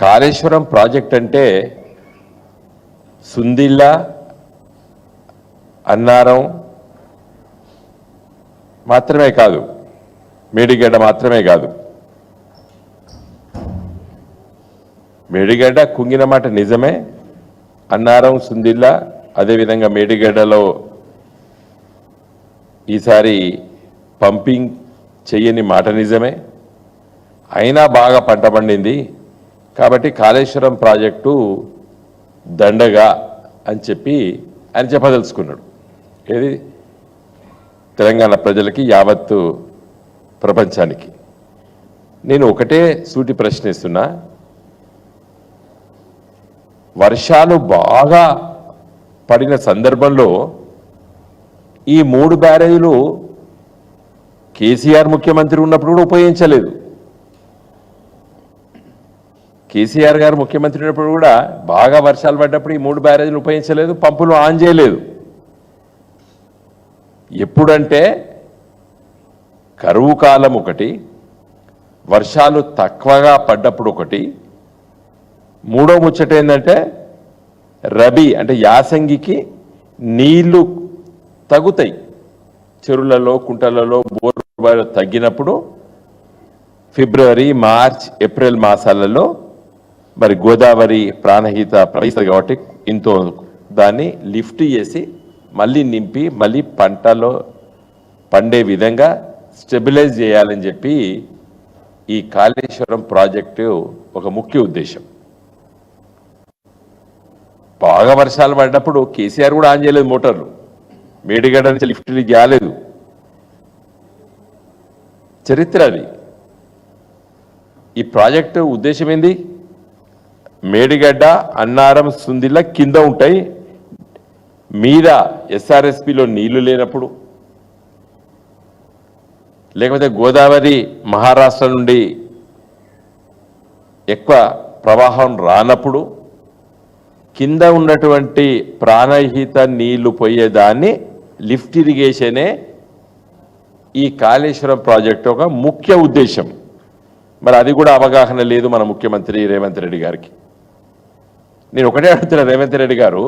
Kaleshwaram project అంటే సుందిల్ల, అన్నారం మాత్రమే కాదు, మేడిగడ్డ మాత్రమే కాదు. మేడిగడ్డ కుంగిన మాట నిజమే. అన్నారం, సుందిల్ల, అదేవిధంగా మేడిగడ్డలో ఈసారి పంపింగ్ చెయ్యని మాట నిజమే. అయినా బాగా పంట పండింది కాబట్టి కాళేశ్వరం ప్రాజెక్టు దండగా అని చెప్పి ఆయన చెప్పదలుచుకున్నాడు. ఏది తెలంగాణ ప్రజలకి, యావత్తు ప్రపంచానికి. నేను ఒకటే సూటి ప్రశ్నిస్తున్నా, వర్షాలు బాగా పడిన సందర్భంలో ఈ 3 బ్యారేజీలు కేసీఆర్ ముఖ్యమంత్రి ఉన్నప్పుడు కూడా ఉపయోగించలేదు. కేసీఆర్ గారు ముఖ్యమంత్రి ఉన్నప్పుడు కూడా బాగా వర్షాలు పడ్డప్పుడు ఈ 3 బ్యారేజీలు ఉపయోగించలేదు, పంపులు ఆన్ చేయలేదు. ఎప్పుడంటే కరువు కాలం ఒకటి, వర్షాలు తక్కువగా పడ్డప్పుడు ఒకటి, మూడో ముచ్చట ఏంటంటే రబీ అంటే యాసంగికి నీళ్లు తగ్గుతాయి, చెరువులలో, కుంటలలో, బోర్లు తగ్గినప్పుడు ఫిబ్రవరి, మార్చ్, ఏప్రిల్ మాసాలలో మరి గోదావరి ప్రాణహిత ప్రవహిస్తుంది కాబట్టి ఇంతో దాన్ని లిఫ్ట్ చేసి మళ్ళీ నింపి మళ్ళీ పంటలో పండే విధంగా స్టెబిలైజ్ చేయాలని చెప్పి ఈ కాళేశ్వరం ప్రాజెక్టు ఒక ముఖ్య ఉద్దేశం. బాగా వర్షాలు పడ్డప్పుడు కేసీఆర్ కూడా ఆన్ చేయలేదు మోటార్లు, మేడిగడ్డ నుంచి లిఫ్ట్ చేయలేదు. చరిత్ర అది. ఈ ప్రాజెక్టు ఉద్దేశం ఏంది? మేడిగడ్డ, అన్నారం, సుందిల్ల కింద ఉంటాయి, మీద ఎస్ఆర్ఎస్పిలో నీళ్లు లేనప్పుడు, లేకపోతే గోదావరి మహారాష్ట్ర నుండి ఎక్కువ ప్రవాహం రానప్పుడు కింద ఉన్నటువంటి ప్రాణహిత నీళ్లు పోయేదాన్ని లిఫ్ట్ ఇరిగేషనే ఈ కాళేశ్వరం ప్రాజెక్టు ఒక ముఖ్య ఉద్దేశం. మరి అది కూడా అవగాహన లేదు మన ముఖ్యమంత్రి రేవంత్ రెడ్డి గారికి. నేను ఒకటే అడుగుతున్నా, రేవంత్ రెడ్డి గారు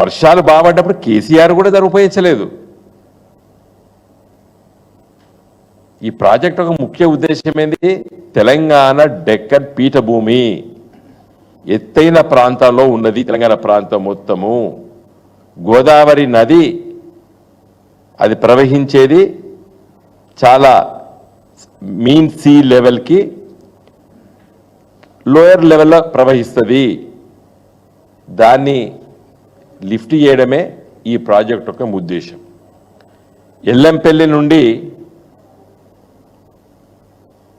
వర్షాలు బాగుపడ్డప్పుడు కేసీఆర్ కూడా దాన్ని ఉపయోగించలేదు. ఈ ప్రాజెక్ట్ ఒక ముఖ్య ఉద్దేశం ఏంది? తెలంగాణ డెక్కన్ పీఠభూమి, ఎత్తైన ప్రాంతాల్లో ఉన్నది తెలంగాణ ప్రాంతం మొత్తము. గోదావరి నది అది ప్రవహించేది చాలా మీన్ సీ లెవెల్కి లోయర్ లెవెల్లో ప్రవహిస్తుంది. దాన్ని లిఫ్ట్ చేయడమే ఈ ప్రాజెక్ట్ యొక్క ఉద్దేశం. ఎల్లంపల్లి నుండి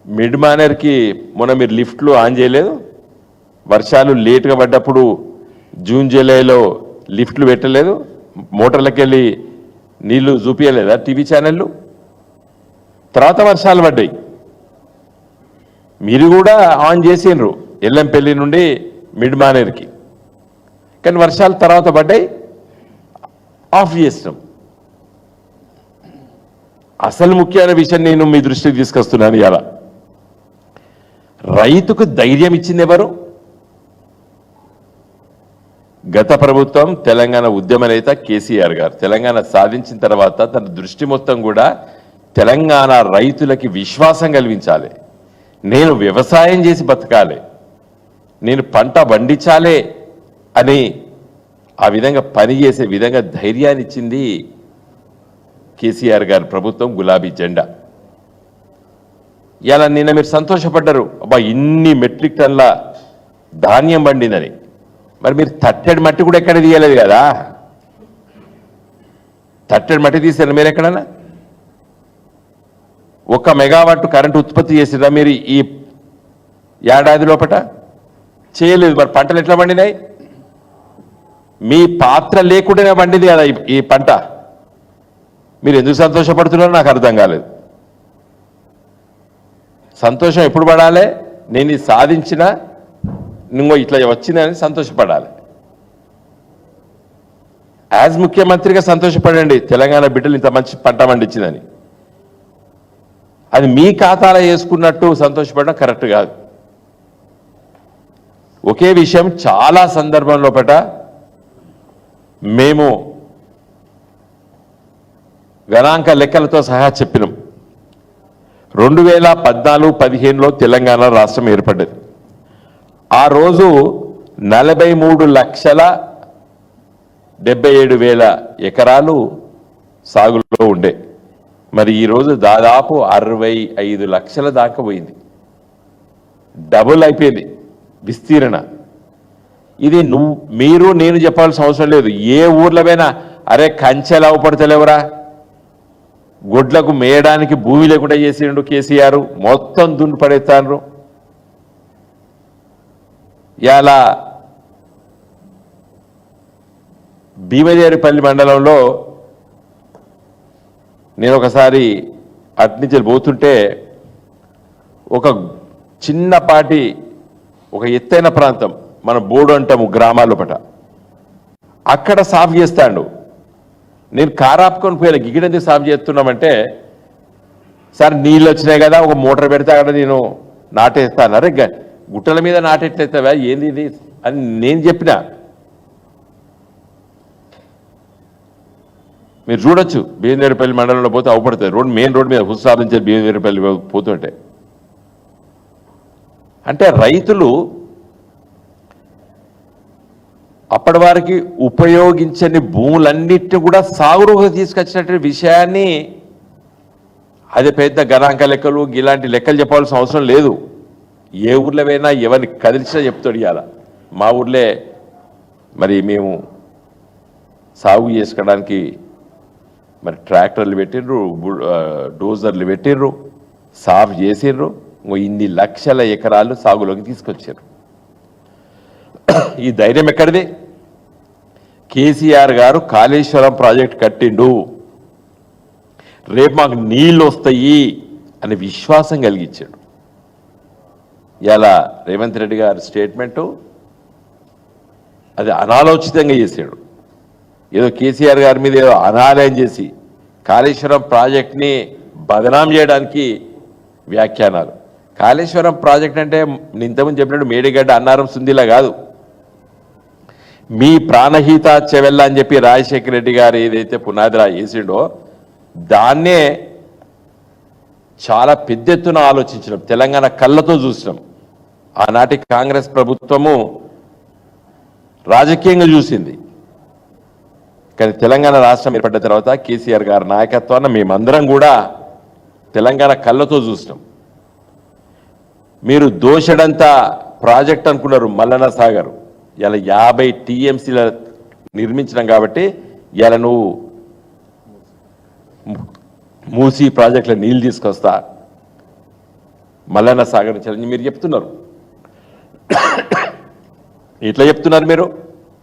మిడ్ మానేర్కి మొన్న మీరు లిఫ్ట్లు ఆన్ చేయలేదు, వర్షాలు లేటుగా పడ్డప్పుడు జూన్ జూలైలో లిఫ్ట్లు పెట్టలేదు, మోటార్లకు వెళ్ళి నీళ్లు చూపించలేదా టీవీ ఛానళ్ళు? తర్వాత వర్షాలు పడ్డాయి, మీరు కూడా ఆన్ చేసిండ్రు ఎల్లంపల్లి నుండి మిడ్ మానేర్కి, కానీ వర్షాలు తర్వాత పడ్డాయి, ఆఫ్ చేసినాం. అసలు ముఖ్యమైన విషయం నేను మీ దృష్టికి తీసుకొస్తున్నాను. ఇలా రైతుకు ధైర్యం ఇచ్చింది ఎవరు? గత ప్రభుత్వం, తెలంగాణ ఉద్యమ నేత కేసీఆర్ గారు. తెలంగాణ సాధించిన తర్వాత తన దృష్టి మొత్తం కూడా తెలంగాణ రైతులకి విశ్వాసం కలిగించాలి, నేను వ్యవసాయం చేసి బతకాలి, నేను పంట పండించాలే అని ఆ విధంగా పనిచేసే విధంగా ధైర్యాన్ని ఇచ్చింది కేసీఆర్ గారి ప్రభుత్వం, గులాబీ జెండా. ఇలా నిన్న మీరు సంతోషపడ్డారు, అబ్బా ఇన్ని మెట్రిక్ టన్ల ధాన్యం పండిందని. మరి మీరు తట్టెడు మట్టి కూడా ఎక్కడ తీయలేదు కదా, తట్టెడు మట్టి తీసారు మీరు ఎక్కడన్నా? 1 మెగావాట్ కరెంటు ఉత్పత్తి చేసిరా మీరు ఈ ఏడాది లోపట? చేయలేదు. మరి పంటలు ఎట్లా పండినాయి? మీ పాత్ర లేకుండానే పండింది కదా ఈ పంట. మీరు ఎందుకు సంతోషపడుతున్నారో నాకు అర్థం కాలేదు. సంతోషం ఎప్పుడు పడాలి? నేను ఇది సాధించిన, నువ్వు ఇట్లా వచ్చిందని సంతోషపడాలి. యాజ్ ముఖ్యమంత్రిగా సంతోషపడండి, తెలంగాణ బిడ్డలు ఇంత మంచి పంట పండించిందని. అది మీ ఖాతాలో వేసుకున్నట్టు సంతోషపడడం కరెక్ట్ కాదు. ఒకే విషయం చాలా సందర్భంలో మేము గణాంక లెక్కలతో సహా చెప్పినాం. 2014-15లో తెలంగాణ రాష్ట్రం ఏర్పడ్డది. ఆ రోజు 43,77,000 ఎకరాలు సాగులో ఉండే. మరి ఈరోజు దాదాపు 65 లక్షల దాకా పోయింది. డబుల్ అయిపోయింది విస్తీరణ. ఇది మీరు నేను చెప్పాల్సిన అవసరం లేదు. ఏ ఊర్లో పోయినా అరే కంచెలు అవపడతలేవరా, గొడ్లకు మేయడానికి భూమి లేకుండా చేసిండు కేసీఆర్, మొత్తం దున్ను పడేస్తాను. ఇలా భీమదేరిపల్లి మండలంలో నేను ఒకసారి అట్నుంచి పోతుంటే ఒక చిన్నపాటి ఒక ఎత్తైన ప్రాంతం, మన బోర్డు అంటాము గ్రామాల పట, అక్కడ సాఫ్ చేస్తాడు. నేను కారాపుకొని పోయిన గిగిడందుకు సాఫ్ చేస్తున్నామంటే, సార్ నీళ్ళు వచ్చినాయి కదా ఒక మోటార్ పెడితే అక్కడ నేను నాటేస్తాను. అరే గుట్టల మీద నాటెట్లేస్తావా ఏంది ఇది అని నేను చెప్పిన. మీరు చూడొచ్చు భీమదేరిపల్లి మండలంలో పోతే అవపడుతుంది. మెయిన్ రోడ్ మీద హుస్సార్ నుంచి భీమదేరిపల్లి పోతుంటే. అంటే రైతులు అప్పటి వారికి ఉపయోగించని భూములన్నిటిని కూడా సాగులోకి తీసుకొచ్చినటువంటి విషయాన్ని, అది పెద్ద గణాంక లెక్కలు ఇలాంటి లెక్కలు చెప్పాల్సిన అవసరం లేదు. ఏ ఊర్లో పోయినా ఎవరిని కదిలిచినా చెప్తాడు. ఇవాళ మా ఊర్లే మరి మేము సాగు చేసుకోవడానికి మరి ట్రాక్టర్లు పెట్టిండ్రు, డోజర్లు పెట్టిండ్రు, సాఫ్ చేసిండ్రు. ఇన్ని లక్షల ఎకరాలు సాగులోకి తీసుకొచ్చారు. ఈ ధైర్యం ఎక్కడిది? కేసీఆర్ గారు కాళేశ్వరం ప్రాజెక్ట్ కట్టిండు, రేపు మాకు నీళ్ళు వస్తాయి అనే విశ్వాసం కలిగించాడు. ఇలా రేవంత్ రెడ్డి గారి స్టేట్మెంటు అది అనాలోచితంగా చేశాడు. ఏదో కేసీఆర్ గారి మీద ఏదో అనాలయం చేసి కాళేశ్వరం ప్రాజెక్ట్ని బదనాం చేయడానికి వ్యాఖ్యానాలు. కాళేశ్వరం ప్రాజెక్ట్ అంటే ఇంతకుముందు చెప్పినట్టు మేడిగడ్డ అన్నారం సుందిలా కాదు. మీ ప్రాణహిత చెవెల్ల అని చెప్పి రాజశేఖర రెడ్డి గారు ఏదైతే పునాదిరా వేసిండో దాన్నే చాలా పెద్ద ఎత్తున ఆలోచించినాం, తెలంగాణ కళ్ళతో చూసినాం. ఆనాటి కాంగ్రెస్ ప్రభుత్వము రాజకీయంగా చూసింది. కానీ తెలంగాణ రాష్ట్రం ఏర్పడ్డ తర్వాత కేసీఆర్ గారి నాయకత్వాన్ని మేమందరం కూడా తెలంగాణ కళ్ళతో చూసినాం. మీరు దోషడంతా ప్రాజెక్ట్ అనుకున్నారు మల్లన్న సాగర్, ఇలా 50 TMCల నిర్మించినాం కాబట్టి ఇలా నువ్వు మూసీ ప్రాజెక్టులో నీళ్ళు తీసుకొస్తా మల్లన్న సాగర్ నుంచి మీరు చెప్తున్నారు. ఇట్లా చెప్తున్నారు మీరు.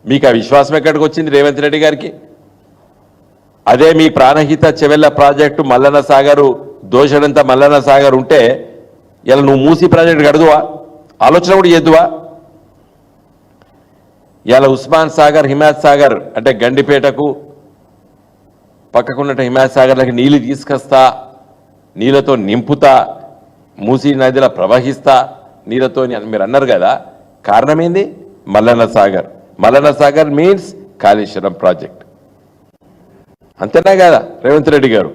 మీకు ఆ విశ్వాసం ఎక్కడికి వచ్చింది రేవంత్ రెడ్డి గారికి? అదే మీ ప్రాణహిత చెవెళ్ళ ప్రాజెక్టు మల్లన్న సాగరు దోషడంతా మల్లన్న సాగర్ ఉంటే ఇలా నువ్వు మూసీ ప్రాజెక్టు కడుదువా? ఆలోచన కూడా చేద్దువా? ఇలా ఉస్మాన్ సాగర్, హిమాయత్ సాగర్ అంటే గండిపేటకు పక్కకున్నట్టు హిమాయత్ సాగర్లకి నీళ్ళు తీసుకొస్తా, నీళ్ళతో నింపుతా, మూసీ నదిలో ప్రవహిస్తా నీళ్ళతో మీరు అన్నారు కదా. కారణం ఏంది? మల్లన్న సాగర్. Mallanna Sagar means Kaleshwaram project. అంతేనా కదా రేవంత్ రెడ్డి గారు?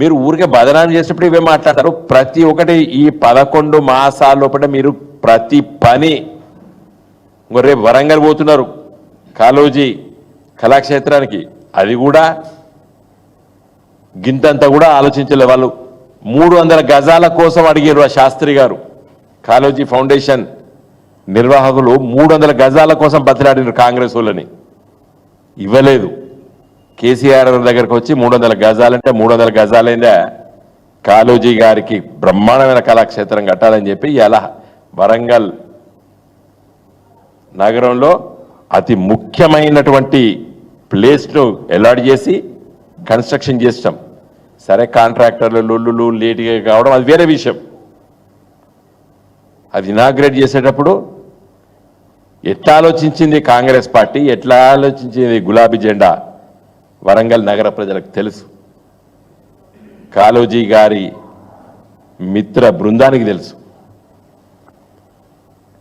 మీరు ఊరికే బదనాం చేసినప్పుడు ఇవే మాట్లాడతారు. ప్రతి ఒక్కటి ఈ 11 మాసాల లోపల మీరు ప్రతి పని, రేపు వరంగల్ పోతున్నారు కాళోజీ కళాక్షేత్రానికి, అది కూడా గింతంతా కూడా ఆలోచించలే. వాళ్ళు 300 గజాల కోసం అడిగారు ఆ శాస్త్రి గారు. కాళోజీ ఫౌండేషన్ నిర్వాహకులు 300 గజాల కోసం బతిలాడినారు కాంగ్రెస్ వాళ్ళని, ఇవ్వలేదు. కేసీఆర్ దగ్గరకు వచ్చి 300 గజాలంటే 300 గజాలైందా, కాళోజీ గారికి బ్రహ్మాండమైన కళాక్షేత్రం కట్టాలని చెప్పి ఇలా వరంగల్ నగరంలో అతి ముఖ్యమైనటువంటి ప్లేస్ను అలాట్ చేసి కన్స్ట్రక్షన్ చేస్తాం. సరే కాంట్రాక్టర్లు లొల్లులు లేటుగా కావడం అది వేరే విషయం. అది ఇనాగ్రేట్ చేసేటప్పుడు ఎట్లా ఆలోచించింది కాంగ్రెస్ పార్టీ, ఎట్లా ఆలోచించింది గులాబీ జెండా వరంగల్ నగర ప్రజలకు తెలుసు. కాళోజీ గారి మిత్ర బృందానికి తెలుసు.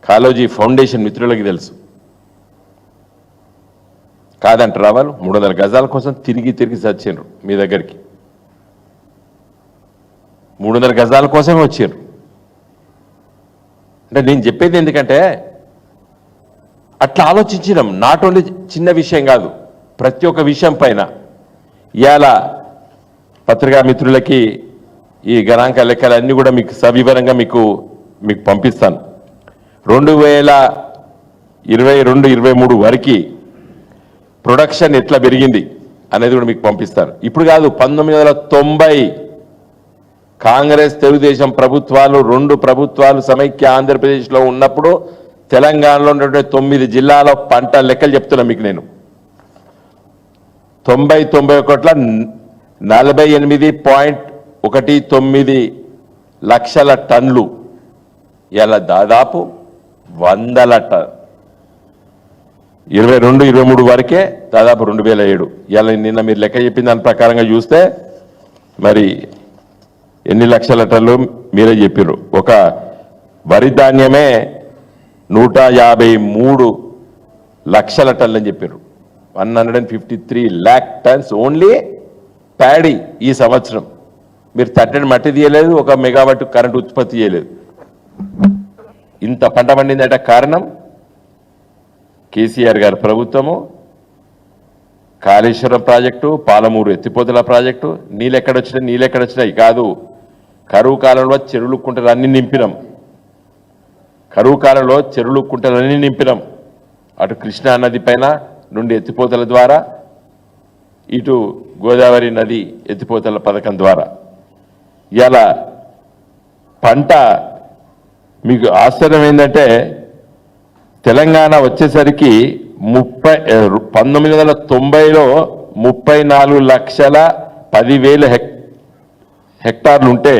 కాలోజీ ఫౌండేషన్ మిత్రులకి తెలుసు. కాదంటారా వాళ్ళు? 300 గజాల కోసం తిరిగి తిరిగి చచ్చిండ్రు మీ దగ్గరికి. 300 గజాల కోసమే వచ్చిండ్రు. అంటే నేను చెప్పేది ఎందుకంటే అట్లా ఆలోచించినాం. నాట్ ఓన్లీ చిన్న విషయం కాదు, ప్రతి ఒక్క విషయం పైన. ఇవాళ పత్రికా మిత్రులకి ఈ గణాంక లెక్కలన్నీ కూడా మీకు సవివరంగా మీకు పంపిస్తాను. 2022-23 వరకు ప్రొడక్షన్ ఎట్లా పెరిగింది అనేది కూడా మీకు పంపిస్తాను. ఇప్పుడు కాదు, 1990 కాంగ్రెస్ తెలుగుదేశం ప్రభుత్వాలు 2 ప్రభుత్వాలు సమైక్య ఆంధ్రప్రదేశ్లో ఉన్నప్పుడు తెలంగాణలో ఉన్నటువంటి 9 జిల్లాల పంట లెక్కలు చెప్తున్నా మీకు నేను. 91 48.19 లక్షల టన్లు, ఇలా దాదాపు 100 టన్. 22-23 వరకే దాదాపు 2007. ఇలా నిన్న మీరు లెక్క చెప్పిన దాని ప్రకారంగా చూస్తే మరి ఎన్ని లక్షల టన్లు మీరే చెప్పారు. ఒక వరి ధాన్యమే 153 లక్షల టన్లు అని చెప్పారు. 153 lakh tons ఓన్లీ ప్యాడీ ఈ సంవత్సరం. మీరు తట్టడి మట్టి తీయలేదు, 1 మెగావాట్ కరెంట్ ఉత్పత్తి చేయలేదు. ఇంత పంట పండిందంటే కారణం కేసీఆర్ గారి ప్రభుత్వము, కాళేశ్వరం ప్రాజెక్టు, పాలమూరు ఎత్తిపోతల ప్రాజెక్టు. నీళ్ళెక్కడొచ్చినాయి కాదు, కరువు కాలంలో చెరువులు కుంటలు అన్ని నింపినాం. అటు కృష్ణా నది పైన నుండి ఎత్తిపోతల ద్వారా, ఇటు గోదావరి నది ఎత్తిపోతల పథకం ద్వారా. ఇలా పంట మీకు ఆశ్చర్యం ఏంటంటే తెలంగాణ వచ్చేసరికి 1990లో 34,10,000 హెక్టార్లు ఉంటే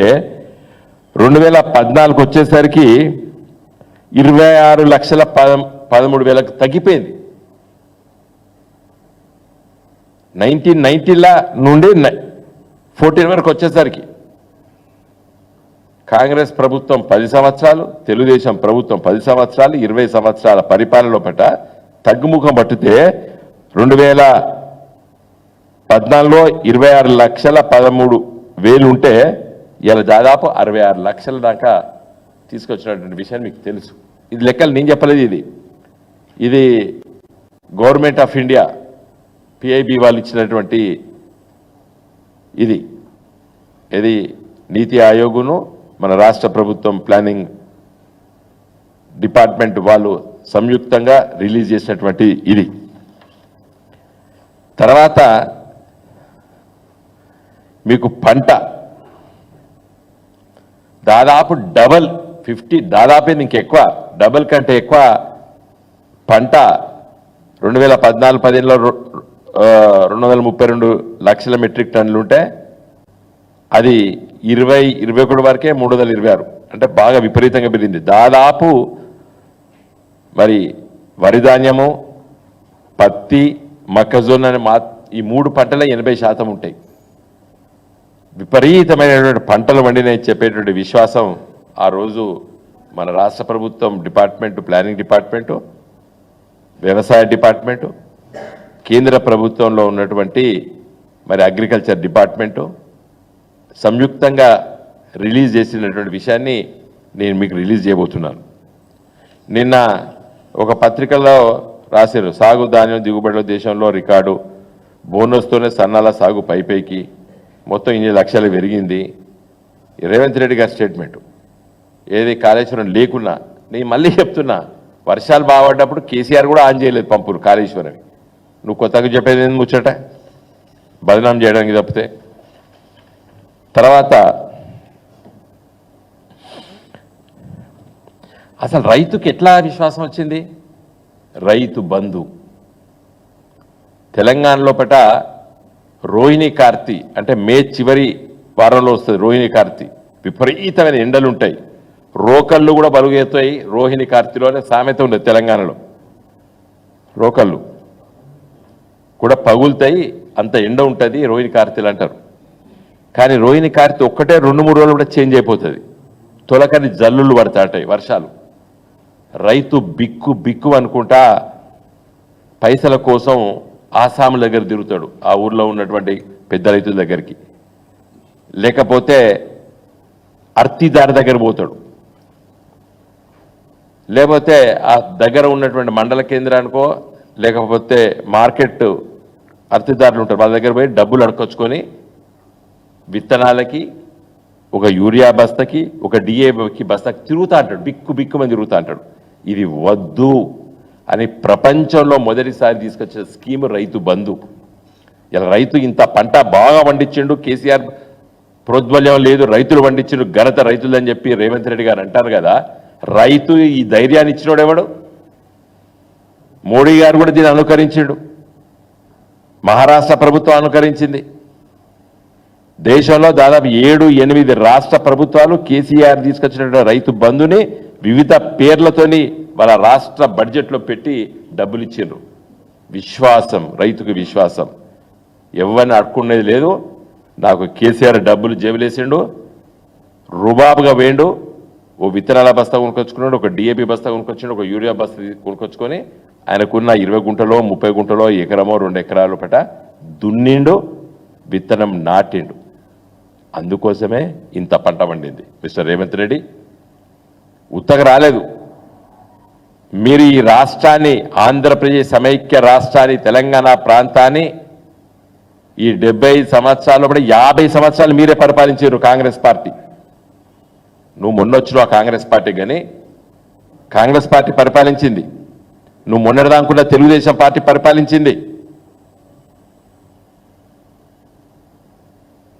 2014 వచ్చేసరికి 26,13,000 తగ్గిపోయింది. 1990 నుండి 14 వరకు వచ్చేసరికి కాంగ్రెస్ ప్రభుత్వం 10 సంవత్సరాలు, తెలుగుదేశం ప్రభుత్వం 10 సంవత్సరాలు, 20 సంవత్సరాల పరిపాలనలో పట్ట తగ్గుముఖం పట్టితే 2014లో 26,13,000 ఉంటే ఇలా దాదాపు 66 లక్షల దాకా తీసుకొచ్చినటువంటి విషయం మీకు తెలుసు. ఇది లెక్కలు నేను చెప్పలేదు, ఇది గవర్నమెంట్ ఆఫ్ ఇండియా పిఐబి వాళ్ళు ఇచ్చినటువంటి ఇది నీతి ఆయోగును మన రాష్ట్ర ప్రభుత్వం ప్లానింగ్ డిపార్ట్మెంట్ వాళ్ళు సంయుక్తంగా రిలీజ్ చేసినటువంటి ఇది. తర్వాత మీకు పంట దాదాపు డబల్ 50, దాదాపు ఇంకెక్కువ, డబల్ కంటే ఎక్కువ పంట 2014-15లో 232 లక్షల మెట్రిక్ టన్నులు ఉంటే అది 2021 వరకే 326. అంటే బాగా విపరీతంగా పెరిగింది. దాదాపు మరి వరి ధాన్యము, పత్తి, మొక్కజొన్న ఈ 3 పంటలే 80% ఉంటాయి. విపరీతమైనటువంటి పంటలు వండినని చెప్పేటువంటి విశ్వాసం ఆ రోజు మన రాష్ట్ర ప్రభుత్వం డిపార్ట్మెంటు, ప్లానింగ్ డిపార్ట్మెంటు, వ్యవసాయ డిపార్ట్మెంటు, కేంద్ర ప్రభుత్వంలో ఉన్నటువంటి మరి అగ్రికల్చర్ డిపార్ట్మెంటు సంయుక్తంగా రిలీజ్ చేసినటువంటి విషయాన్ని నేను మీకు రిలీజ్ చేయబోతున్నాను. నిన్న ఒక పత్రికలో రాశారు, సాగు ధాన్యం దిగుబడిలో దేశంలో రికార్డు, బోనస్తోనే సన్నాల సాగు పైకి మొత్తం 8 లక్షలు పెరిగింది. రేవంత్ రెడ్డి గారి స్టేట్మెంటు. ఏది కాళేశ్వరం లేకున్నా, నేను మళ్ళీ చెప్తున్నా, వర్షాలు బాగుపడ్డప్పుడు కేసీఆర్ కూడా ఆన్ చేయలేదు పంపులు కాళేశ్వరం. నువ్వు కొత్తగా చెప్పేది ఏంది ముచ్చట, బదనాం చేయడానికి తప్పితే. తర్వాత అసలు రైతుకి ఎట్లా విశ్వాసం వచ్చింది? రైతు బంధు తెలంగాణలో పట రోహిణి కార్తీ అంటే మే చివరి వారంలో వస్తుంది. రోహిణి కార్తీ విపరీతమైన ఎండలు ఉంటాయి, రోకళ్ళు కూడా బలుగెత్తాయి. రోహిణి కార్తీలోనే సామెత ఉండదు తెలంగాణలో, రోకళ్ళు కూడా పగులుతాయి, అంత ఎండ ఉంటుంది రోహిణి కార్తీలు అంటారు. కానీ రోహిణి కార్తీ ఒక్కటే 2-3 రోజులు కూడా చేంజ్ అయిపోతుంది. తొలకని జల్లులు పడతాయి వర్షాలు. రైతు బిక్కు బిక్కు అనుకుంటా పైసల కోసం ఆసాముల దగ్గర తిరుగుతాడు, ఆ ఊర్లో ఉన్నటువంటి పెద్ద రైతుల దగ్గరికి, లేకపోతే అర్తిదారి దగ్గర పోతాడు, లేకపోతే ఆ దగ్గర ఉన్నటువంటి మండల కేంద్రానికో లేకపోతే మార్కెట్ అర్తిదారులు ఉంటారు, వాళ్ళ దగ్గర పోయి డబ్బులు అడకొచ్చుకొని విత్తనాలకి, ఒక యూరియా బస్తకి, ఒక డిఏకి బస్తకి తిరుగుతా అంటాడు, బిక్కు బిక్కుమని తిరుగుతా అంటాడు. ఇది వద్దు అని ప్రపంచంలో మొదటిసారి తీసుకొచ్చిన స్కీమ్ రైతు బంధు. ఇలా రైతు ఇంత పంట బాగా పండించిండు, కేసీఆర్ ప్రోద్బల్యం లేదు, రైతులు పండించిండు, ఘనత రైతులని చెప్పి రేవంత్ రెడ్డి గారు అంటారు కదా. రైతు ఈ ధైర్యాన్ని ఇచ్చినోడు ఎవడు? మోడీ గారు కూడా దీన్ని అనుకరించిండు, మహారాష్ట్ర ప్రభుత్వం అనుకరించింది. దేశంలో దాదాపు 7-8 రాష్ట్ర ప్రభుత్వాలు కేసీఆర్ తీసుకొచ్చినటువంటి రైతు బంధుని వివిధ పేర్లతోని వాళ్ళ రాష్ట్ర బడ్జెట్లో పెట్టి డబ్బులు ఇచ్చిండ్రు. విశ్వాసం, రైతుకు విశ్వాసం, ఎవరిని అడుక్కునేది లేదు. నాకు కేసీఆర్ డబ్బులు జేబులేసిండు, రుబాబుగా వేయండు, ఓ విత్తనాల బస్తా కొనుకొచ్చుకున్నాడు, ఒక డిఏపి బస్తా కొనుకొచ్చాడు, ఒక యూరియా బస్తా కొనుకొచ్చుకొని ఆయనకున్న 20 గుంటలో 30 గుంటలో ఎకరమో 2 ఎకరాల పట దున్నిండు, విత్తనం నాటిండు. అందుకోసమే ఇంత పంట పండింది. మిస్టర్ రేవంత్ రెడ్డి ఉత్తగా రాలేదు. మీరు ఈ రాష్ట్రాన్ని, ఆంధ్రప్రదేశ్ సమైక్య రాష్ట్రాన్ని, తెలంగాణ ప్రాంతాన్ని ఈ 75 సంవత్సరాల్లో 50 సంవత్సరాలు మీరే పరిపాలించారు కాంగ్రెస్ పార్టీ. నువ్వు మొన్నొచ్చినావు ఆ కాంగ్రెస్ పార్టీ, కానీ కాంగ్రెస్ పార్టీ పరిపాలించింది. నువ్వు మొన్నటిదానుకున్న తెలుగుదేశం పార్టీ పరిపాలించింది.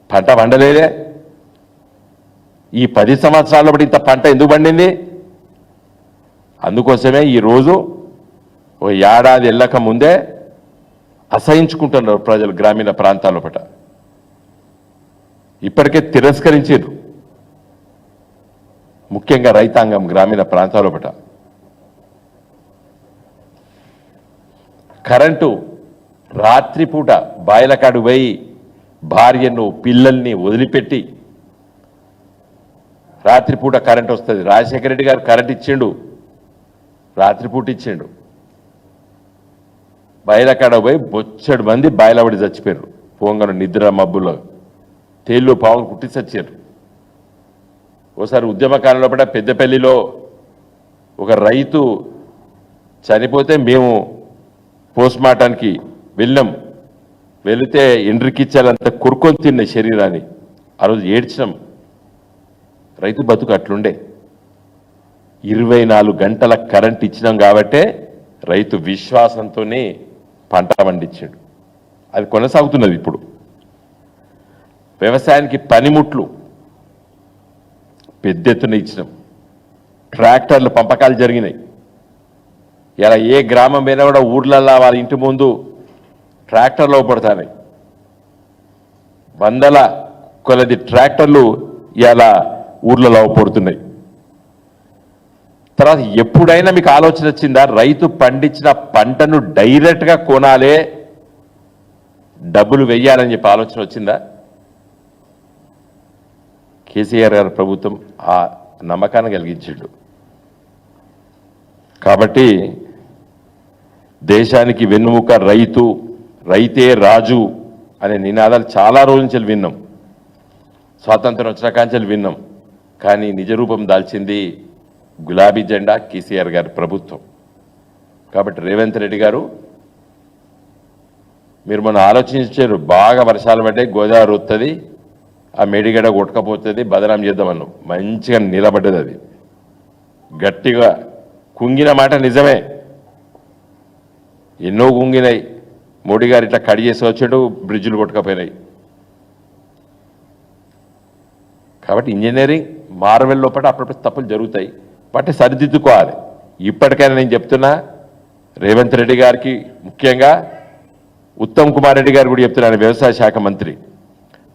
పంట పండలేదే. ఈ 10 సంవత్సరాల్లో ఇంత పంట ఎందుకు పండింది? అందుకోసమే ఈరోజు ఓ ఏడాది వెళ్ళక ముందే అసహించుకుంటున్నారు ప్రజలు గ్రామీణ ప్రాంతాల పట. ఇప్పటికే తిరస్కరించారు, ముఖ్యంగా రైతాంగం గ్రామీణ ప్రాంతాల పట. కరెంటు రాత్రిపూట బాయిలకాడు పోయి భార్యను పిల్లల్ని వదిలిపెట్టి రాత్రిపూట కరెంట్ వస్తుంది. రాజశేఖర రెడ్డి గారు కరెంట్ ఇచ్చిండు, రాత్రిపూట ఇచ్చిండు. బాయిలకాడ పోయి బొచ్చడు మంది బాయిలబడి చచ్చిపోయారు. పోంగను నిద్ర మబ్బులో తేళ్ళు పావులు కుట్టి చచ్చారు. ఓసారి ఉద్యమకాలంలో పట పెద్దపల్లిలో ఒక రైతు చనిపోతే మేము పోస్ట్ మార్టానికి వెళ్ళాం. వెళితే ఎండ్రికిచ్చాలంత కొరుకొని తిన్న శరీరాన్ని ఆ రోజు ఏడ్చినాం. రైతు బతుకు అట్లుండే. 24 గంటల కరెంట్ ఇచ్చినాం కాబట్టే రైతు విశ్వాసంతోనే పంట పండించాడు. అది కొనసాగుతున్నది. ఇప్పుడు వ్యవసాయానికి పనిముట్లు పెద్ద ఎత్తున ఇచ్చినాం. ట్రాక్టర్లు పంపకాలు జరిగినాయి. ఇలా ఏ గ్రామం పోయినా కూడా ఊర్లల్లో వాళ్ళ ఇంటి ముందు ట్రాక్టర్లు పడతాయి. 100 కొలది ట్రాక్టర్లు ఇలా ఊర్లలో పడుతున్నాయి. తర్వాత ఎప్పుడైనా మీకు ఆలోచన వచ్చిందా? రైతు పండించిన పంటను డైరెక్ట్గా కొనాలే, డబ్బులు వెయ్యాలని చెప్పి ఆలోచన వచ్చిందా? కేసీఆర్ గారి ప్రభుత్వం ఆ నమ్మకాన్ని కలిగించిండు. కాబట్టి దేశానికి వెన్నుముక రైతు, రైతే రాజు అనే నినాదాలు చాలా రోజుల నుంచి విన్నాం. స్వాతంత్రం వచ్చిన కాంచెలు విన్నాం. కానీ నిజరూపం దాల్చింది గులాబీ జెండా కేసీఆర్ గారి ప్రభుత్వం. కాబట్టి రేవంత్ రెడ్డి గారు, మీరు మనం ఆలోచించారు, బాగా వర్షాలు పడ్డాయి, గోదావరి వస్తుంది, ఆ మేడిగడ్డ కొట్టుకపోతుంది, బదనాం చేద్దామన్నాం. మంచిగా నిలబడ్డది. అది గట్టిగా కుంగిన మాట నిజమే. ఎన్నో కుంగినాయి. మోడీ గారు ఇట్లా కడి చేసి వచ్చాడు, బ్రిడ్జులు కొట్టుకపోయినాయి. కాబట్టి ఇంజనీరింగ్ మార్వెల్ లోపల అప్పుడప్పుడు తప్పులు జరుగుతాయి, వాటిని సరిదిద్దుకోవాలి. ఇప్పటికైనా నేను చెప్తున్నా రేవంత్ రెడ్డి గారికి, ముఖ్యంగా ఉత్తమ్ కుమార్ రెడ్డి గారు కూడా చెప్తున్నాను, వ్యవసాయ శాఖ మంత్రి,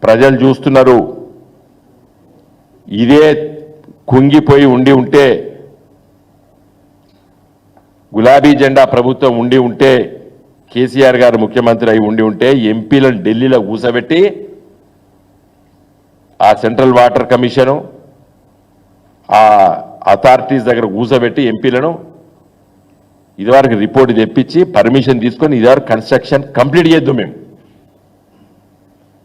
ప్రజలు చూస్తున్నారు. ఇదే కుంగిపోయి ఉండి ఉంటే, గులాబీ జెండా ప్రభుత్వం ఉండి ఉంటే, కేసీఆర్ గారు ముఖ్యమంత్రి అయి ఉండి ఉంటే, ఎంపీలను ఢిల్లీలో కూసబెట్టి ఆ సెంట్రల్ వాటర్ కమిషను, ఆ అథారిటీస్ దగ్గర కూర్చోబెట్టి ఎంపీలను ఇదివరకు రిపోర్ట్ తెప్పించి పర్మిషన్ తీసుకొని ఇదివరకు కన్స్ట్రక్షన్ కంప్లీట్ చేద్దాం మేము.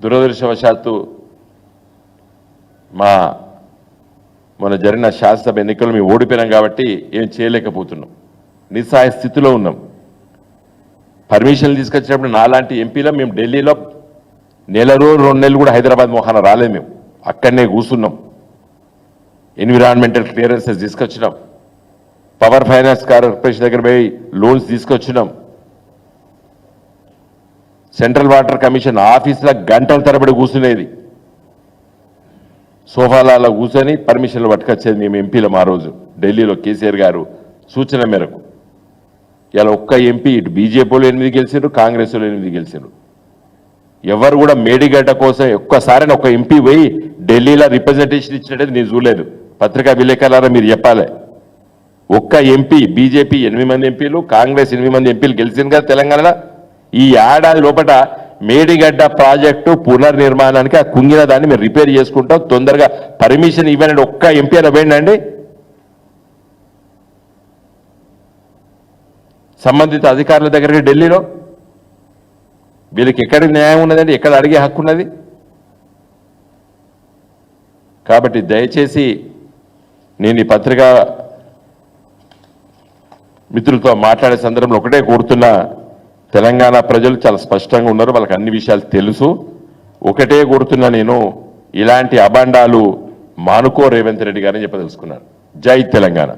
దురదృష్టవశాత్తు మొన్న జరిగిన శాసనసభ ఎన్నికలు మేము ఓడిపోయినాం కాబట్టి ఏం చేయలేకపోతున్నాం, నిస్సహాయ స్థితిలో ఉన్నాం. పర్మిషన్లు తీసుకొచ్చినప్పుడు నాలాంటి ఎంపీలో మేము ఢిల్లీలో నెల రోజు 2 నెలలు కూడా హైదరాబాద్ మోహాన రాలేదు, మేము అక్కడనే కూర్చున్నాం. ఎన్విరాన్మెంటల్ క్లియరెన్సెస్ తీసుకొచ్చినాం, పవర్ ఫైనాన్స్ కార్పొరేషన్ దగ్గర పోయి లోన్స్ తీసుకొచ్చినాం, సెంట్రల్ వాటర్ కమిషన్ ఆఫీసులో గంటల తరబడి కూర్చునేది, సోఫాలలో కూర్చొని పర్మిషన్లు పట్టుకొచ్చేది మేము ఎంపీలం ఆ రోజు ఢిల్లీలో కేసీఆర్ గారు సూచన మేరకు. ఇలా ఒక్క ఎంపీ ఇటు బీజేపీలో 8 గెలిచిండ్రు, కాంగ్రెస్లో 8 గెలిచిండ్రు. ఎవరు కూడా మేడిగడ్డ కోసం ఒక్కసారి ఒక ఎంపీ పోయి ఢిల్లీలో రిప్రజెంటేషన్ ఇచ్చినట్టు నేను చూడలేదు. పత్రికా విలేకరులారా మీరు చెప్పాలి, ఒక్క ఎంపీ బీజేపీ 8 మంది ఎంపీలు, కాంగ్రెస్ 8 మంది ఎంపీలు గెలిచింది కదా తెలంగాణలో. ఈ ఏడాది లోపల మేడిగడ్డ ప్రాజెక్టు పునర్నిర్మాణానికి ఆ కుంగిన దాన్ని మేము రిపేర్ చేసుకుంటాం, తొందరగా పర్మిషన్ ఇవ్వనండి ఒక్క ఎంపీ అని పోయిండండి. సంబంధిత అధికారుల దగ్గరికి ఢిల్లీలో వీళ్ళకి ఎక్కడికి న్యాయం ఉన్నదండి, ఎక్కడ అడిగే హక్కు ఉన్నది? కాబట్టి దయచేసి నేను ఈ పత్రికా మిత్రులతో మాట్లాడే సందర్భంలో ఒకటే కోరుతున్నా, తెలంగాణ ప్రజలు చాలా స్పష్టంగా ఉన్నారు, వాళ్ళకి అన్ని విషయాలు తెలుసు. ఒకటే కోరుతున్నా, నేను ఇలాంటి అబాండాలు మానుకో రేవంత్ రెడ్డి గారని చెప్పదలుచుకున్నాను. జై తెలంగాణ.